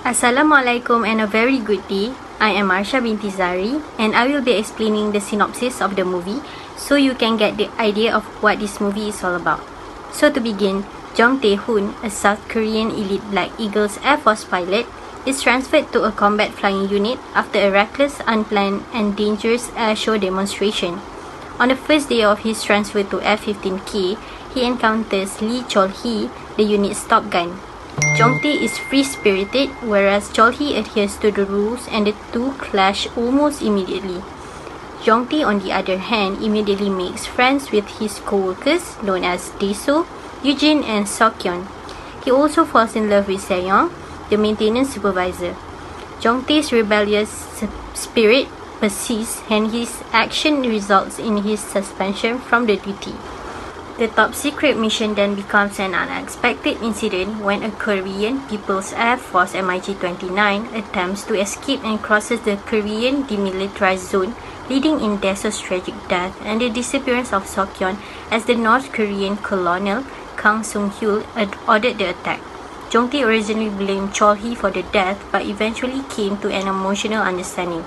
Assalamualaikum and a very good day. I am Arsha binti Zari and I will be explaining the synopsis of the movie so you can get the idea of what this movie is all about. So to begin, Jong Tae-hoon, a South Korean elite Black Eagles Air Force pilot, is transferred to a combat flying unit after a reckless, unplanned and dangerous air show demonstration. On the first day of his transfer to F-15K, he encounters Lee Chol-hee, the unit's top gun. Jong-tae is free-spirited, whereas Chol-hee adheres to the rules and the two clash almost immediately. Jong-tae, on the other hand, immediately makes friends with his co-workers known as Dae-soo, Eugene and Seokyeon. He also falls in love with Se-young, the maintenance supervisor. Jong-tae's rebellious spirit persists and his action results in his suspension from the duty. The top secret mission then becomes an unexpected incident when a Korean People's Air Force MiG-29 attempts to escape and crosses the Korean demilitarized zone, leading in Dae-soo's tragic death and the disappearance of Seokyeon as the North Korean colonel Kang Sung-hyul ordered the attack. Jong-tae originally blamed Chol-hee for the death but eventually came to an emotional understanding.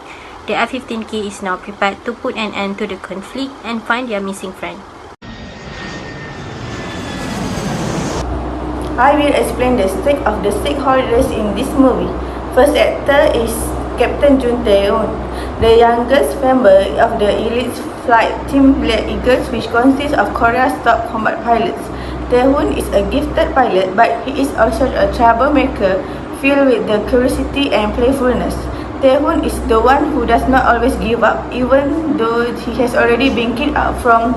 The F-15K is now prepared to put an end to the conflict and find their missing friend. I will explain the stake of the stakeholders in this movie. First actor is Captain Jung Tae-hoon, the youngest member of the elite flight team Black Eagles, which consists of Korea's top combat pilots. Tae-hoon is a gifted pilot, but he is also a troublemaker, filled with the curiosity and playfulness. Tae-hoon is the one who does not always give up, even though he has already been kicked out from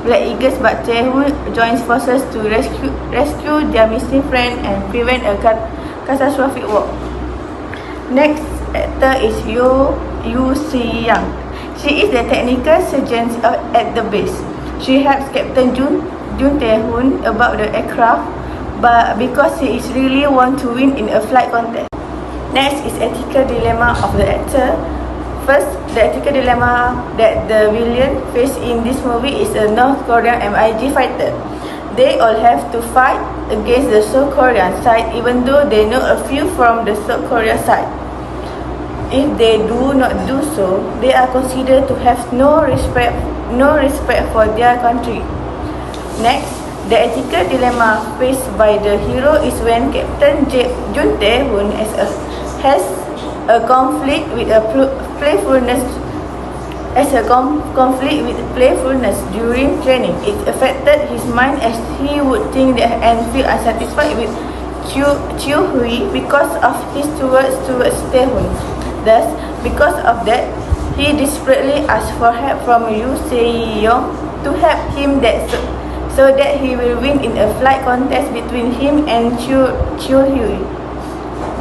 Black Eagles, but Tae-hoon joins forces to rescue their missing friend and prevent a catastrophic war. Next actor is Yoo Si-young. She is the technical surgeon at the base. She helps Captain Jung Tae-hoon about the aircraft, but because she is really want to win in a flight contest. Next is ethical dilemma of the actor. First, the ethical dilemma that the villain faces in this movie is a North Korean MiG fighter. They all have to fight against the South Korean side even though they know a few from the South Korea side. If they do not do so, they are considered to have no respect for their country. Next, the ethical dilemma faced by the hero is when Captain Jung Tae-hoon has a conflict with playfulness during training. It affected his mind as he would think that and feel unsatisfied with Chiu-hui because of his towards Tae-hoon. Thus, because of that, he desperately asked for help from Yoo Si-young to help him so that he will win in a flight contest between him and Chiu-hui.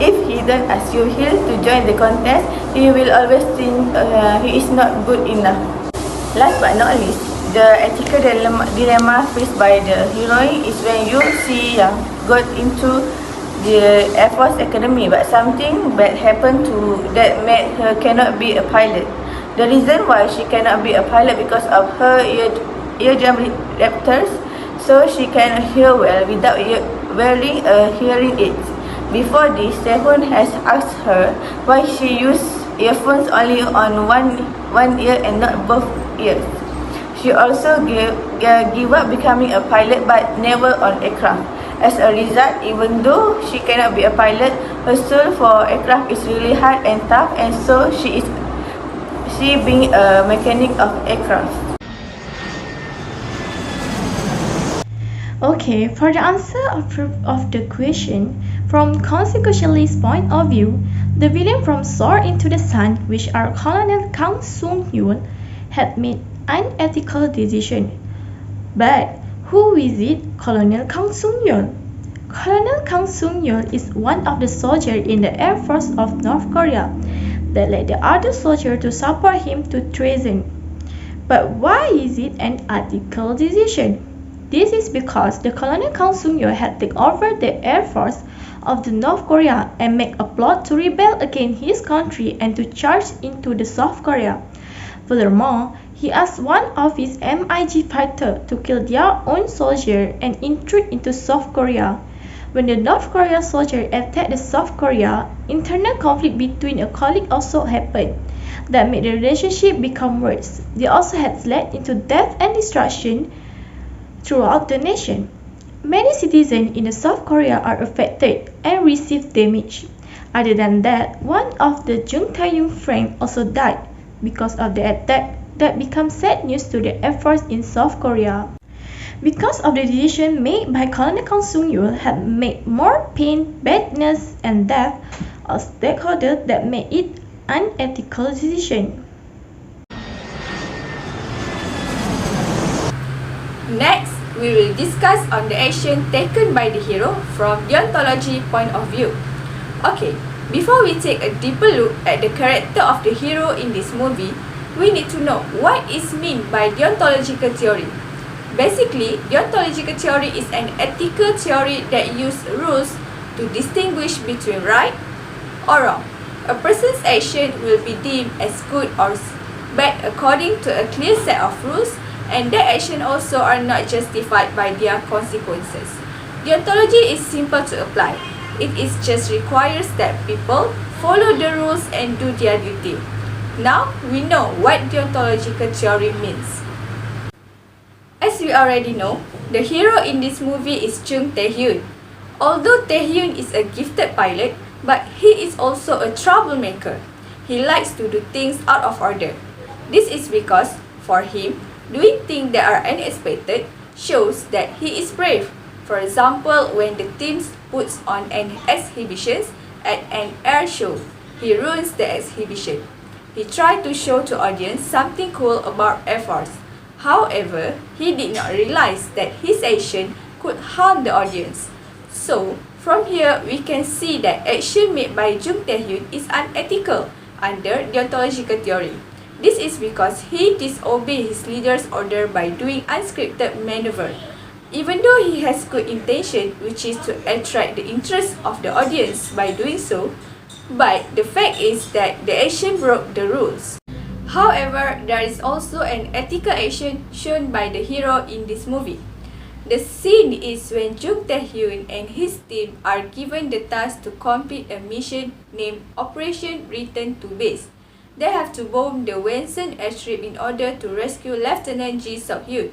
If he then asks Yoo-hil to join the contest, he will always think he is not good enough. Last but not least, the ethical dilemma faced by the heroine is when Yoo Si-young got into the Air Force Academy, but something bad happened that made her cannot be a pilot. The reason why she cannot be a pilot because of her eardrum ruptures, so she cannot hear well without wearing a hearing aid. Before this, Tae-hoon has asked her why she used earphones only on one ear and not both ears. She also gave up becoming a pilot but never on aircraft. As a result, even though she cannot be a pilot, her soul for aircraft is really hard and tough, and so she being a mechanic of aircraft. Okay, for the answer of the question, from consequentialist point of view, the villain from Sword into the Sun, which are Colonel Kang Sung-hyun, had made unethical decision. But who is it? Colonel Kang Sung-hyun. Colonel Kang Sung-hyun is one of the soldiers in the Air Force of North Korea that led the other soldiers to support him to treason. But why is it an ethical decision? This is because the Colonel Kang Sung-yeol had taken over the Air Force of the North Korea and made a plot to rebel against his country and to charge into the South Korea. Furthermore, he asked one of his MiG fighters to kill their own soldier and intrude into South Korea. When the North Korea soldier attacked the South Korea, internal conflict between a colleague also happened that made the relationship become worse. They also had led into death and destruction throughout the nation. Many citizens in the South Korea are affected and receive damage. Other than that, one of the Jung Tae-young friends also died because of the attack that became sad news to the Air Force in South Korea. Because of the decision made by Colonel Kang Sung-yeol had made more pain, badness, and death of stakeholders that made it an unethical decision. Next, we will discuss on the action taken by the hero from deontology point of view. Okay, before we take a deeper look at the character of the hero in this movie, we need to know what is meant by deontological theory. Basically, deontological theory is an ethical theory that uses rules to distinguish between right or wrong. A person's action will be deemed as good or bad according to a clear set of rules, and their actions also are not justified by their consequences. Deontology is simple to apply. It is just requires that people follow the rules and do their duty. Now, we know what deontological theory means. As we already know, the hero in this movie is Jung Tae-hyun. Although Tae-hyun is a gifted pilot, but he is also a troublemaker. He likes to do things out of order. This is because, for him, doing things that are unexpected shows that he is brave. For example, when the team puts on an exhibition at an air show, he ruins the exhibition. He tried to show to audience something cool about Air Force. However, he did not realize that his action could harm the audience. So, from here, we can see that action made by Jung Tae-hyun is unethical under deontological theory. This is because he disobeyed his leader's order by doing unscripted maneuver. Even though he has good intention, which is to attract the interest of the audience by doing so, but the fact is that the action broke the rules. However, there is also an ethical action shown by the hero in this movie. The scene is when Jung Tae-hyun and his team are given the task to complete a mission named Operation Return to Base. They have to bomb the Wonsan airstrip in order to rescue Lieutenant Ji Seok-hyun.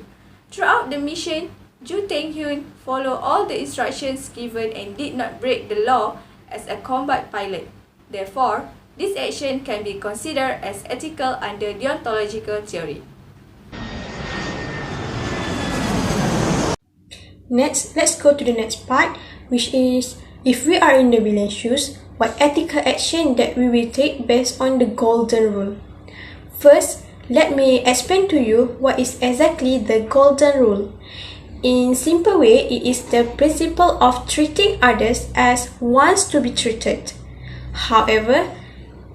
Throughout the mission, Jung Tae-hyun followed all the instructions given and did not break the law as a combat pilot. Therefore, this action can be considered as ethical under deontological theory. Next, let's go to the next part, which is, if we are in the villain's shoes, what ethical action that we will take based on the golden rule. First, let me explain to you what is exactly the golden rule. In simple way, it is the principle of treating others as wants to be treated. However,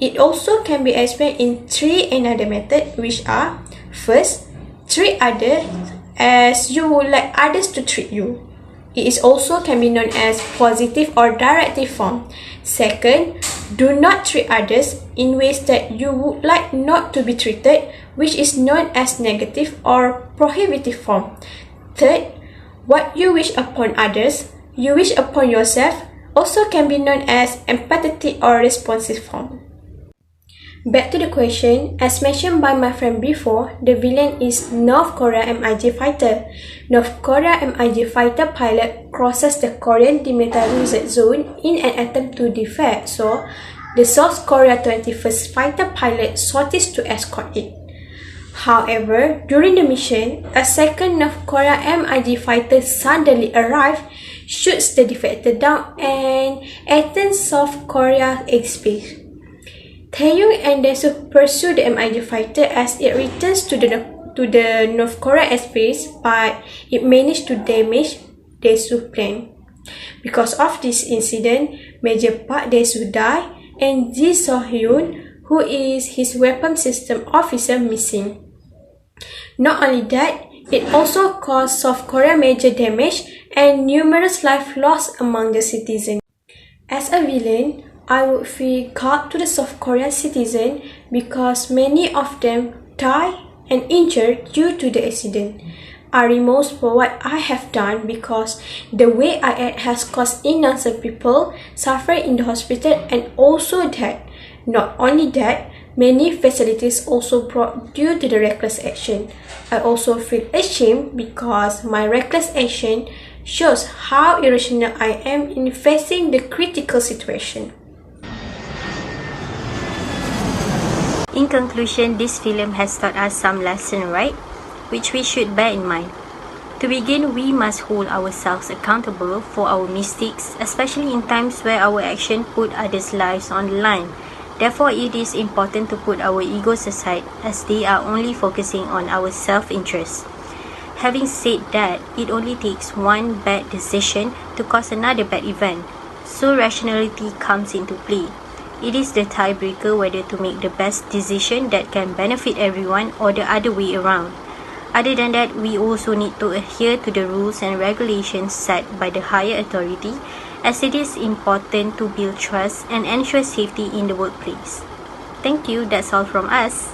it also can be explained in three another methods, which are: first, treat others as you would like others to treat you. It is also can be known as positive or directive form. Second, do not treat others in ways that you would like not to be treated, which is known as negative or prohibitive form. Third, what you wish upon others, you wish upon yourself, also can be known as empathetic or responsive form. Back to the question, as mentioned by my friend before, the villain is North Korea MiG fighter. North Korea MiG fighter pilot crosses the Korean demilitarized zone in an attempt to defect, so the South Korea 21st fighter pilot sorties to escort it. However, during the mission, a second North Korea MiG fighter suddenly arrives, shoots the defector down, and attacks South Korea airspace. Taeyong and Dae-soo pursue the MiG fighter as it returns to the North Korea airspace, but it managed to damage Dae-soo's plane. Because of this incident, Major Park Dae-soo died, and Ji So-hyun, who is his weapon system officer, missing. Not only that, it also caused South Korea major damage and numerous lives lost among the citizens. As a villain, I would feel called to the South Korean citizens because many of them died and injured due to the accident. I remorse for what I have done because the way I act has caused innocent people suffer in the hospital and also death. Not only that, many facilities also broke due to the reckless action. I also feel ashamed because my reckless action shows how irrational I am in facing the critical situation. In conclusion, this film has taught us some lesson, right? Which we should bear in mind. To begin, we must hold ourselves accountable for our mistakes, especially in times where our actions put others' lives on the line. Therefore, it is important to put our egos aside as they are only focusing on our self-interest. Having said that, it only takes one bad decision to cause another bad event, so rationality comes into play. It is the tiebreaker whether to make the best decision that can benefit everyone or the other way around. Other than that, we also need to adhere to the rules and regulations set by the higher authority, as it is important to build trust and ensure safety in the workplace. Thank you, that's all from us.